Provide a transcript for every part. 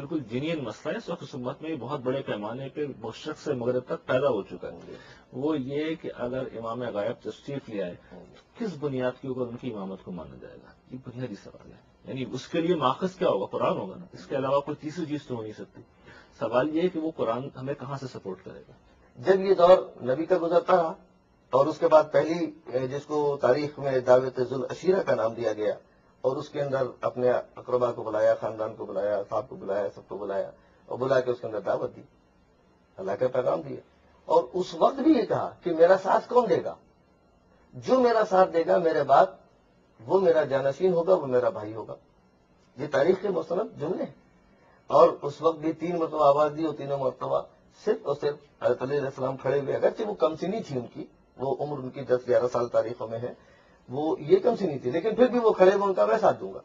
بالکل جینین مسئلہ ہے، اس وقت امت میں بہت بڑے پیمانے پہ مشرق سے مغرب تک پیدا ہو چکا ہے. وہ یہ کہ اگر امام غائب تشریف لے آئے تو کس بنیاد کے اوپر ان کی امامت کو مانا جائے گا؟ یہ بنیادی سوال ہے. یعنی اس کے لیے ماخذ کیا ہوگا؟ قرآن ہوگا نا، اس کے علاوہ کوئی تیسری چیز تو ہو نہیں سکتی. سوال یہ ہے کہ وہ قرآن ہمیں کہاں سے سپورٹ کرے گا؟ جب یہ دور نبی کا گزرتا رہا اور اس کے بعد پہلی جس کو تاریخ میں دعوت ذوالعشیرہ کا نام دیا گیا، اور اس کے اندر اپنے اقربا کو بلایا، خاندان کو بلایا، صاحب کو بلایا، سب کو بلایا اور بلا کے اس کے اندر دعوت دی، اللہ کا پیغام دیا. اور اس وقت بھی یہ کہا کہ میرا ساتھ کون دے گا؟ جو میرا ساتھ دے گا میرے بعد وہ میرا جانشین ہوگا، وہ میرا بھائی ہوگا. یہ تاریخ کے مستند جملے ہیں. اور اس وقت بھی 3 مرتبہ آواز دی اور تینوں مرتبہ صرف اور صرف حضرت علیہ السلام کھڑے ہوئے. اگرچہ وہ کم سنی تھی، ان کی وہ عمر ان کی 10-11 سال تاریخوں میں ہے، وہ یہ کم سنی تھی، لیکن پھر بھی وہ کھڑے ہوئے، ان کا میں ساتھ دوں گا.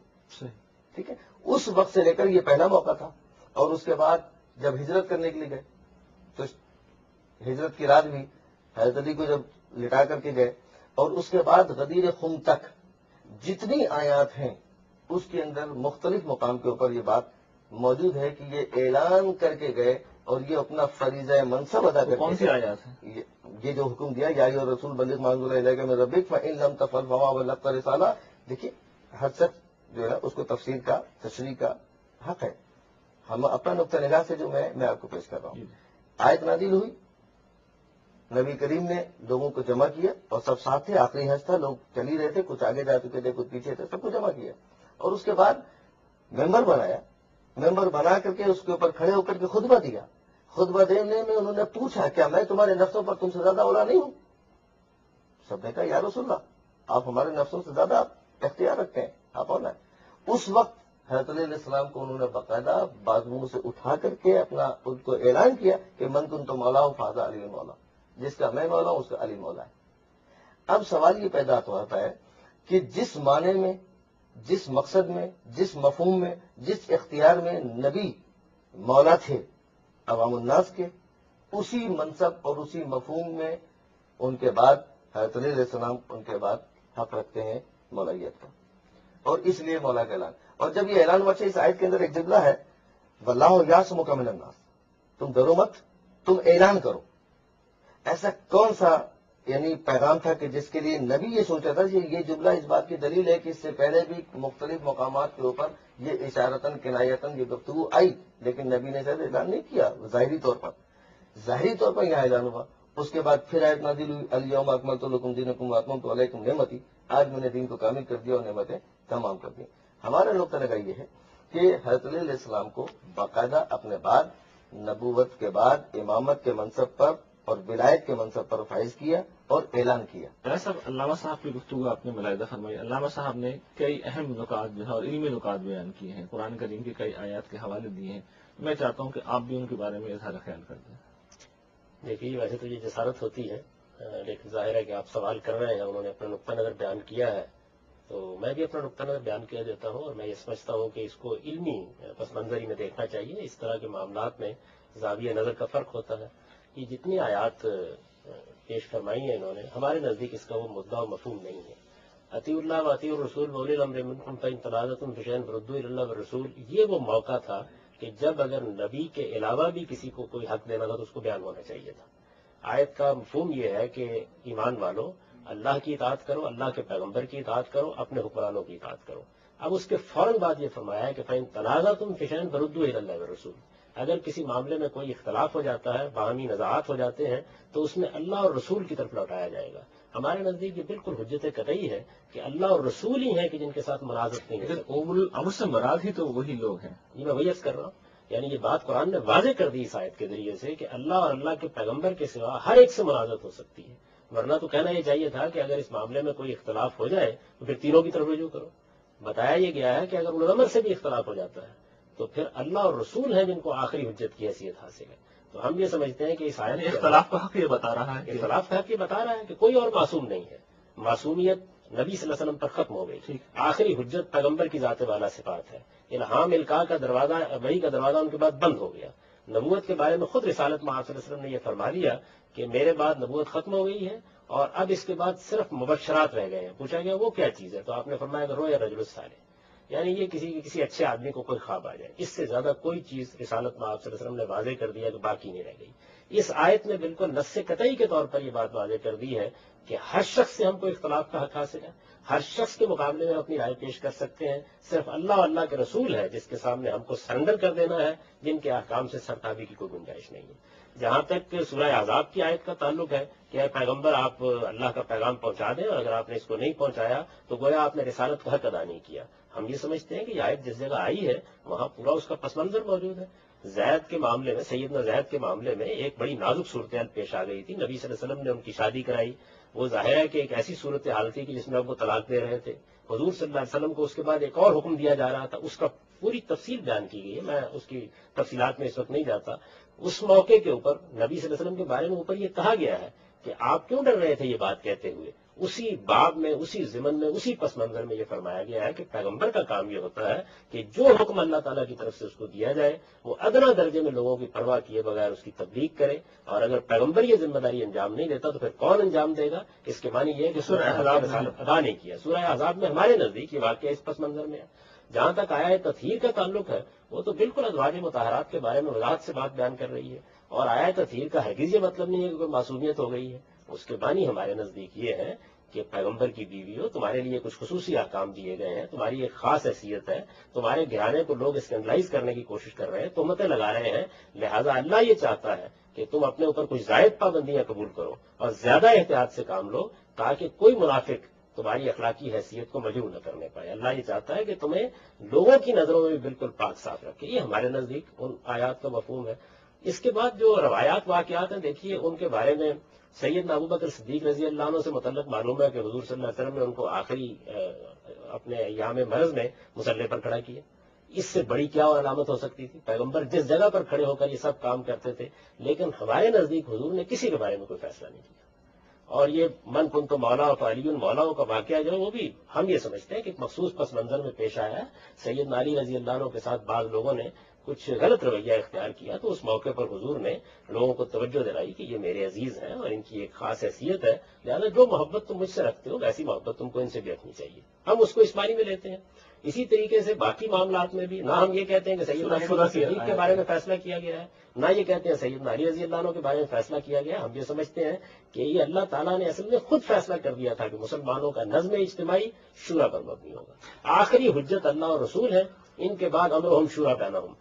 ٹھیک ہے. اس وقت سے لے کر یہ پہلا موقع تھا. اور اس کے بعد جب ہجرت کرنے کے لیے گئے تو ہجرت کی رات بھی حضرت علی کو جب لٹا کر کے گئے، اور اس کے بعد غدیر خم تک جتنی آیات ہیں اس کے اندر مختلف مقام کے اوپر یہ بات موجود ہے کہ یہ اعلان کر کے گئے اور یہ اپنا فریضہ منصب ادا کر کے. کون سی آیات ہیں؟ یہ جو حکم دیا، یا ایھا الرسول بلغ ما انزل الیک من ربک فإن لم تفعل فما بلغت رسالہ. دیکھیے ہر شخص جو ہے نا اس کو تفسیر کا، تشریح کا حق ہے. ہم اپنا نقطہ نگاہ سے جو میں آپ کو پیش کر رہا ہوں. آیت نازل ہوئی، نبی کریم نے لوگوں کو جمع کیا اور سب ساتھ تھے. آخری حج تھا، لوگ چل ہی رہے تھے، کچھ آگے جا چکے تھے، کچھ پیچھے تھے، سب کو جمع کیا. اور اس کے بعد ممبر بنایا. ممبر بنا کر کے اس کے اوپر کھڑے ہو کر کے خطبہ دیا. خطبہ دینے میں انہوں نے پوچھا کیا میں تمہارے نفسوں پر تم سے زیادہ اولا نہیں ہوں؟ سب نے کہا یا رسول اللہ، آپ ہمارے نفسوں سے زیادہ اختیار رکھتے ہیں، آپ اولا ہیں. اس وقت حضرت علیہ السلام کو انہوں نے باقاعدہ بازوؤں سے اٹھا کر کے اپنا ان کو اعلان کیا کہ من کنت مولا ہوں فہذا علی مولا، جس کا میں مولا ہوں اس کا علی مولا ہے. اب سوال یہ پیدا ہوتا ہے کہ جس معنی میں، جس مقصد میں، جس مفہوم میں، جس اختیار میں نبی مولا تھے عوام الناس کے، اسی منصب اور اسی مفہوم میں ان کے بعد حضرت علیہ السلام ان کے بعد حق رکھتے ہیں مولائیت کا. اور اس لیے مولا کا اعلان. اور جب یہ اعلان ہوا، اس آیت کے اندر ایک جملہ ہے واللہ یعصمک من الناس، تم ڈرو مت، تم اعلان کرو. ایسا کون سا یعنی پیغام تھا کہ جس کے لیے نبی یہ سوچا تھا کہ یہ جملہ اس بات کی دلیل ہے کہ اس سے پہلے بھی مختلف مقامات کے اوپر یہ اشارتاً کنایتاً یہ گفتگو آئی، لیکن نبی نے شاید اعلان نہیں کیا ظاہری طور پر. ظاہری طور پر یہاں اعلان ہوا. اس کے بعد پھر آیت نازل ہوئی الیوم اکملت لکم دینکم واتممت علیکم نعمتی، آج میں نے دین کو کامل کر دیا اور نعمتیں تمام کر دی. ہمارا نقطہ نظر یہ ہے کہ حضرت علیہ السلام کو باقاعدہ اپنے بعد نبوت کے بعد امامت کے منصب پر اور ولایت کے منصب پر فائز کیا اور اعلان کیا. صاحب علامہ صاحب کی گفتگو آپ نے ملاحظہ فرمائی. علامہ صاحب نے کئی اہم نکات جو ہے اور علمی نکات بیان کیے ہیں، قرآن کریم کے کئی آیات کے حوالے دیے ہیں. میں چاہتا ہوں کہ آپ بھی ان کے بارے میں اظہار خیال کر دیں. دیکھیے ویسے تو یہ جسارت ہوتی ہے، لیکن ظاہر ہے کہ آپ سوال کر رہے ہیں، انہوں نے اپنا نقطہ نظر بیان کیا ہے، تو میں بھی اپنا نقطہ نظر بیان کیا دیتا ہوں. اور میں یہ سمجھتا ہوں کہ اس کو علمی پس منظری میں دیکھنا چاہیے. اس طرح کے معاملات میں زاویہ نظر کا فرق ہوتا ہے. یہ جتنی آیات پیش فرمائی ہیں انہوں نے، ہمارے نزدیک اس کا وہ مدعا و مفہوم نہیں ہے. اطیعوا اللہ واطیعوا الرسول واولی الامر منکم فإن تنازعتم فی شیء فردوہ الی اللہ والرسول. یہ وہ موقع تھا کہ جب اگر نبی کے علاوہ بھی کسی کو کوئی حق دینا تھا تو اس کو بیان ہونا چاہیے تھا. آیت کا مفہوم یہ ہے کہ ایمان والو اللہ کی اطاعت کرو، اللہ کے پیغمبر کی اطاعت کرو، اپنے حکمرانوں کی اطاعت کرو. اب اس کے فوراً بعد یہ فرمایا ہے کہ فإن تنازعتم فی شیء فردوہ الی اللہ والرسول. اگر کسی معاملے میں کوئی اختلاف ہو جاتا ہے، باہمی نزاعات ہو جاتے ہیں، تو اس میں اللہ اور رسول کی طرف لوٹایا جائے گا. ہمارے نزدیک یہ بالکل حجت قطعی ہے کہ اللہ اور رسول ہی ہیں کہ جن کے ساتھ منازعت نہیں ہے. امر سے مراد ہی تو وہی لوگ ہیں. یہ میں وہی عرض کر رہا ہوں. یعنی یہ بات قرآن نے واضح کر دی اس آیت کے ذریعے سے کہ اللہ اور اللہ کے پیغمبر کے سوا ہر ایک سے منازعت ہو سکتی ہے. ورنہ تو کہنا یہ چاہیے تھا کہ اگر اس معاملے میں کوئی اختلاف ہو جائے تو پھر تینوں کی طرف رجوع کرو. بتایا یہ گیا ہے کہ اگر ان امر سے بھی اختلاف ہو جاتا ہے تو پھر اللہ اور رسول ہیں جن کو آخری حجت کی حیثیت حاصل ہے. تو ہم یہ سمجھتے ہیں کہ اس آیت اختلاف کا حق یہ بتا رہا ہے، اختلاف کا حق یہ بتا رہا ہے کہ کوئی اور معصوم نہیں ہے. معصومیت نبی صلی اللہ علیہ وسلم پر ختم ہو گئی. آخری حجت پیغمبر کی ذات والا صفات ہے. الہام القاء کا دروازہ، وحی کا دروازہ ان کے بعد بند ہو گیا. نبوت کے بارے میں خود رسالت میں آپ صلی اللہ علیہ وسلم نے یہ فرما لیا کہ میرے بعد نبوت ختم ہو گئی ہے اور اب اس کے بعد صرف مبشرات رہ گئے ہیں. پوچھا گیا وہ کیا چیز ہے، تو آپ نے فرمایا کہ رویا رجل الصالح. یعنی یہ کسی اچھے آدمی کو کوئی خواب آ جائے، اس سے زیادہ کوئی چیز رسالت میں آپ صلی اللہ علیہ وسلم نے واضح کر دیا کہ باقی نہیں رہ گئی۔ اس آیت میں بالکل نص قطعی کے طور پر یہ بات واضح کر دی ہے کہ ہر شخص سے ہم کو اختلاف کا حق حاصل ہے، ہر شخص کے مقابلے میں اپنی رائے پیش کر سکتے ہیں، صرف اللہ اور اللہ کے رسول ہے جس کے سامنے ہم کو سرنڈر کر دینا ہے، جن کے احکام سے سرتابی کی کوئی گنجائش نہیں ہے۔ جہاں تک سورہ احزاب کی آیت کا تعلق ہے کہ اے پیغمبر آپ اللہ کا پیغام پہنچا دیں، اور اگر آپ نے اس کو نہیں پہنچایا تو گویا آپ نے رسالت کا حق ادا نہیں کیا۔ ہم یہ سمجھتے ہیں کہ یہ آیت جس جگہ آئی ہے وہاں پورا اس کا پس منظر موجود ہے۔ زید کے معاملے میں، سیدنا زید کے معاملے میں ایک بڑی نازک صورتحال پیش آ گئی تھی، نبی صلی اللہ علیہ وسلم نے ان کی شادی کرائی، وہ ظاہر ہے کہ ایک ایسی صورتحال تھی کہ جس میں اب وہ طلاق دے رہے تھے، حضور صلی اللہ علیہ وسلم کو اس کے بعد ایک اور حکم دیا جا رہا تھا، اس کا پوری تفصیل بیان کی گئی ہے، میں اس کی تفصیلات میں اس وقت نہیں جاتا۔ اس موقع کے اوپر نبی صلی اللہ علیہ وسلم کے بارے میں اوپر یہ کہا گیا ہے کہ آپ کیوں ڈر رہے تھے یہ بات کہتے ہوئے، اسی باب میں، اسی ضمن میں، اسی پس منظر میں یہ فرمایا گیا ہے کہ پیغمبر کا کام یہ ہوتا ہے کہ جو حکم اللہ تعالیٰ کی طرف سے اس کو دیا جائے وہ ادنا درجے میں لوگوں کی پرواہ کیے بغیر اس کی تبلیغ کرے، اور اگر پیغمبر یہ ذمہ داری انجام نہیں دیتا تو پھر کون انجام دے گا؟ اس کے معنی یہ ہے کہ سورہ احزاب رسالت ادا نہیں کیا۔ سورہ احزاب میں ہمارے نزدیک یہ واقعہ اس پس منظر میں ہے۔ جہاں تک آیت تطہیر کا تعلق ہے وہ تو بالکل ازواج مطہرات کے بارے میں وضاحت سے بات بیان کر رہی ہے، اور آیت تطہیر کا ہرگز یہ مطلب نہیں ہے کہ کوئی معصومیت ہو گئی ہے۔ اس کے معنی ہمارے نزدیک یہ ہے کہ پیغمبر کی بیوی ہو، تمہارے لیے کچھ خصوصی احکام دیے گئے ہیں، تمہاری ایک خاص حیثیت ہے، تمہارے گھرانے کو لوگ اسکینڈلائز کرنے کی کوشش کر رہے ہیں، تہمتیں لگا رہے ہیں، لہذا اللہ یہ چاہتا ہے کہ تم اپنے اوپر کچھ زائد پابندیاں قبول کرو اور زیادہ احتیاط سے کام لو تاکہ کوئی منافق تمہاری اخلاقی حیثیت کو مجروح نہ کرنے پائے۔ اللہ یہ چاہتا ہے کہ تمہیں لوگوں کی نظروں میں بھی بالکل پاک صاف رکھے۔ یہ ہمارے نزدیک ان آیات کا مفہوم ہے۔ اس کے بعد جو روایات واقعات ہیں، دیکھیے ان کے بارے میں سیدنا ابوبکر صدیق رضی اللہ عنہ سے متعلق معلوم ہے کہ حضور صلی اللہ علیہ وسلم نے ان کو آخری اپنے ایام مرض میں مصلی پر کھڑا کیا۔ اس سے بڑی کیا اور علامت ہو سکتی تھی؟ پیغمبر جس جگہ پر کھڑے ہو کر یہ سب کام کرتے تھے، لیکن ہمارے نزدیک حضور نے کسی کے بارے میں کوئی فیصلہ نہیں کیا۔ اور یہ من کن تو مولا و علی مولاؤں کا واقعہ جو ہے وہ بھی ہم یہ سمجھتے ہیں کہ ایک مخصوص پس منظر میں پیش آیا ہے۔ سیدنا علی رضی اللہ عنہ کے ساتھ بعض لوگوں نے کچھ غلط رویہ اختیار کیا تو اس موقع پر حضور نے لوگوں کو توجہ دلائی کہ یہ میرے عزیز ہیں اور ان کی ایک خاص حیثیت ہے، لہٰذا جو محبت تم مجھ سے رکھتے ہو ویسی محبت تم کو ان سے بھی رکھنی چاہیے۔ ہم اس کو اس معنی میں لیتے ہیں۔ اسی طریقے سے باقی معاملات میں بھی نہ ہم یہ کہتے ہیں کہ سیدنا ابوبکر صدیق کے بارے میں فیصلہ کیا گیا ہے، نہ یہ کہتے ہیں سیدنا علی رضی اللہ عنہ کے بارے میں فیصلہ کیا گیا۔ ہم یہ سمجھتے ہیں کہ یہ اللہ تعالیٰ نے اصل میں خود فیصلہ کر دیا تھا کہ مسلمانوں کا نظم اجتماعی شورا پر مبنی ہوگا۔ آخری حجت اللہ اور رسول ہے، ان کے بعد امرہم شورا بینہم۔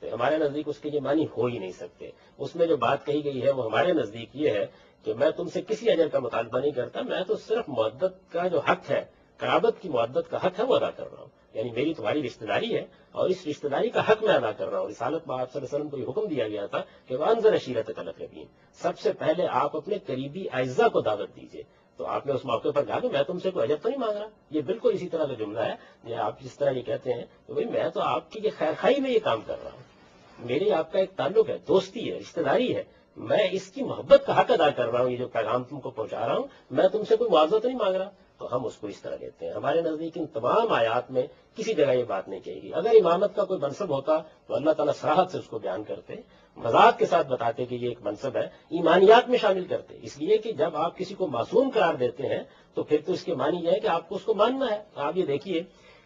ہمارے نزدیک اس کے یہ معنی ہو ہی نہیں سکتے۔ اس میں جو بات کہی گئی ہے وہ ہمارے نزدیک یہ ہے کہ میں تم سے کسی اجر کا مطالبہ نہیں کرتا، میں تو صرف معدت کا جو حق ہے، قرابت کی معدت کا حق ہے وہ ادا کر رہا ہوں، یعنی میری تمہاری رشتہ داری ہے اور اس رشتہ داری کا حق میں ادا کر رہا ہوں۔ رسالت میں آپ صلی اللہ علیہ وسلم کو یہ حکم دیا گیا تھا کہ وانذر عشیرتک الاقربین، سب سے پہلے آپ اپنے قریبی اعزاء کو دعوت دیجیے۔ تو آپ نے اس موقع پر کہا کہ میں تم سے کوئی اجر تو نہیں مانگ رہا۔ یہ بالکل اسی طرح کا جملہ ہے یا آپ جس طرح یہ کہتے ہیں کہ بھائی میں تو آپ کی یہ خیر خواہی میں یہ کام کر رہا ہوں، میرے آپ کا ایک تعلق ہے، دوستی ہے، رشتہ داری ہے، میں اس کی محبت کا حق ادا کر رہا ہوں۔ یہ جو پیغام تم کو پہنچا رہا ہوں میں تم سے کوئی معاوضہ تو نہیں مانگ رہا۔ تو ہم اس کو اس طرح لیتے ہیں۔ ہمارے نزدیک ان تمام آیات میں کسی جگہ یہ بات نہیں کہی گئی۔ اگر امامت کا کوئی منصب ہوتا تو اللہ تعالیٰ صراحت سے اس کو بیان کرتے، وضاحت کے ساتھ بتاتے کہ یہ ایک منصب ہے، ایمانیات میں شامل کرتے، اس لیے کہ جب آپ کسی کو معصوم قرار دیتے ہیں تو پھر تو اس کے معنی یہ ہے کہ آپ کو اس کو ماننا ہے۔ آپ یہ دیکھیے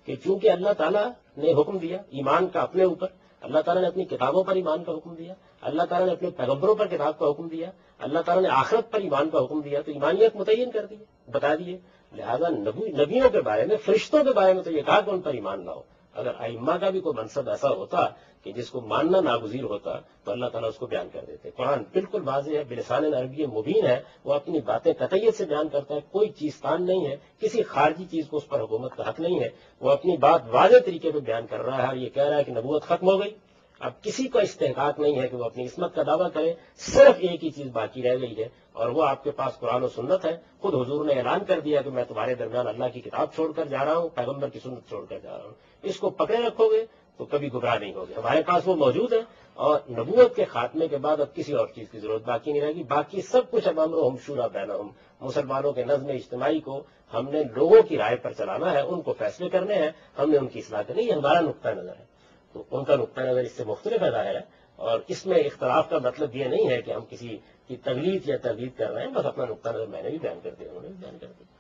کہ چونکہ اللہ تعالیٰ نے حکم دیا ایمان کا اپنے اوپر، اللہ تعالیٰ نے اپنی کتابوں پر ایمان کا حکم دیا، اللہ تعالیٰ نے اپنے پیغمبروں پر کتاب کا حکم دیا، اللہ تعالیٰ نے آخرت پر ایمان کا حکم دیا، تو ایمانیت متعین کر دی، بتا دیے۔ لہذا نبیوں کے بارے میں، فرشتوں کے بارے میں تو یہ کہا کہ ان پر ایمان لاؤ۔ اگر ائمہ کا بھی کوئی منصب ایسا ہوتا کہ جس کو ماننا ناگزیر ہوتا تو اللہ تعالیٰ اس کو بیان کر دیتے۔ قرآن بالکل واضح ہے، بلسان عربی مبین ہے، وہ اپنی باتیں قطعیت سے بیان کرتا ہے، کوئی چیز تان نہیں ہے، کسی خارجی چیز کو اس پر حکومت کا حق نہیں ہے، وہ اپنی بات واضح طریقے پہ بیان کر رہا ہے اور یہ کہہ رہا ہے کہ نبوت ختم ہو گئی، اب کسی کا استحقاق نہیں ہے کہ وہ اپنی عصمت کا دعویٰ کرے، صرف ایک ہی چیز باقی رہ گئی ہے اور وہ آپ کے پاس قرآن و سنت ہے۔ خود حضور نے اعلان کر دیا کہ میں تمہارے درمیان اللہ کی کتاب چھوڑ کر جا رہا ہوں، پیغمبر کی سنت چھوڑ کر جا رہا ہوں، اس کو پکڑے رکھو گے تو کبھی گمراہ نہیں ہوگے۔ ہمارے پاس وہ موجود ہے اور نبوت کے خاتمے کے بعد اب کسی اور چیز کی ضرورت باقی نہیں رہے گی، باقی سب کچھ اب امرہم شورا بینہم، مسلمانوں کے نظم اجتماعی کو ہم نے لوگوں کی رائے پر چلانا ہے، ان کو فیصلے کرنے ہیں، ہم نے ان کی اصلاح کرنی، یہ ہمارا نقطہ نظر ہے۔ تو ان کا نقطہ نظر اس سے مختلف ہے ظاہر ہے، اور اس میں اختلاف کا مطلب یہ نہیں ہے کہ ہم کسی کی تقلید یا تردید کر رہے ہیں، بس اپنا نقطہ نظر میں نے بھی بیان کر دیا، انہوں نے بھی بیان کر دیا۔